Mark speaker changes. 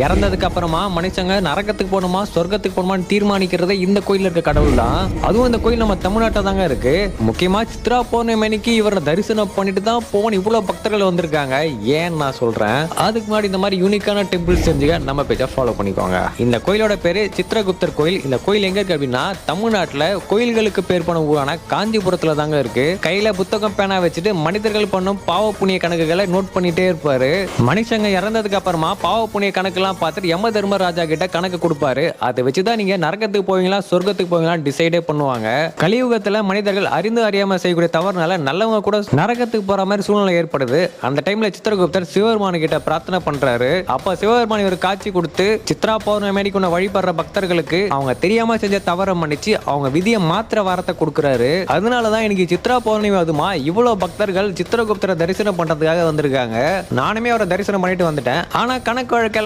Speaker 1: இறந்ததுக்கு அப்புறமா மனுஷங்க நரகத்துக்கு போகணுமா சொர்க்கத்துக்கு போகணுமான்னு தீர்மானிக்கிறதே இந்த கோயில்ல இருக்க கடவுள் தான். அதுவும் இந்த கோயில் நம்ம தமிழ்நாட்டில் தாங்க இருக்கு. முக்கியமா சித்ரா பௌர்ணமிக்கு இவரை தரிசனம் பண்ணிட்டு தான் போன இவ்வளவு பக்தர்கள் வந்திருக்காங்க. ஏன் நான் சொல்றேன், அதுக்கு முன்னாடி இந்த மாதிரி யூனிக்கான டெம்பிள்ஸ் தெரிஞ்சுக்க நம்ம பேஜை ஃபாலோ பண்ணிக்கோங்க. இந்த கோயிலோட பேரு சித்ரகுப்தர் கோயில். இந்த கோயில் எங்க இருக்கு அப்படின்னா தமிழ்நாட்டுல கோயில்களுக்கு பேர் போன ஊரான காஞ்சிபுரத்துல தாங்க இருக்கு. கையில புத்தகம் பேனா வச்சுட்டு மனிதர்கள் பண்ணும் பாவ புண்ணிய கணக்குகளை நோட் பண்ணிட்டே இருப்பாரு. மனுஷங்க இறந்ததுக்கு அப்புறமா பாவ புண்ணிய கணக்கெல்லாம் பார்த்துட்டு யம தர்மராஜா கிட்ட கணக்கு கொடுப்பாரு. அதை வச்சுதான் நீங்க நரகத்துக்கு போவீங்களா சொர்க்கத்துக்கு போவீங்களா டிசைடே பண்ணுவாங்க. கலியுகத்துல மனிதர்கள் அறிந்து அறியாம செய்யக்கூடிய தவறுனால நல்லவங்க கூட நரகத்துக்கு போற மாதிரி சூழ்நிலை ஏற்படுது. அந்த டைம்ல சித்ரகுப்தர் சிவபெருமான் கிட்ட பிரார்த்தனை பண்றாரு. அப்ப சிவபெருமான் ஒரு காட்சி கொடுத்து சித்ரா பௌர்ணமிக்கு வழிபடுற பக்தர்களுக்கு அவங்க தெரியாம செஞ்ச தவறை மன்னிச்சு அவங்க விதியை மாத்திர வாரத்தை கொடுக்குறாரு. அதனாலதான் இன்னைக்கு சித்ரா பௌர்ணமி அதுமா இவ்வளவு பக்தர்கள் சித்ரகுப்தரை தரிசனம் பண்றதுக்காக வந்திருக்காங்க. நானுமே அவரை தரிசனம் பண்ணிட்டு வந்துட்டேன். ஆனா கணக்கு வழக்க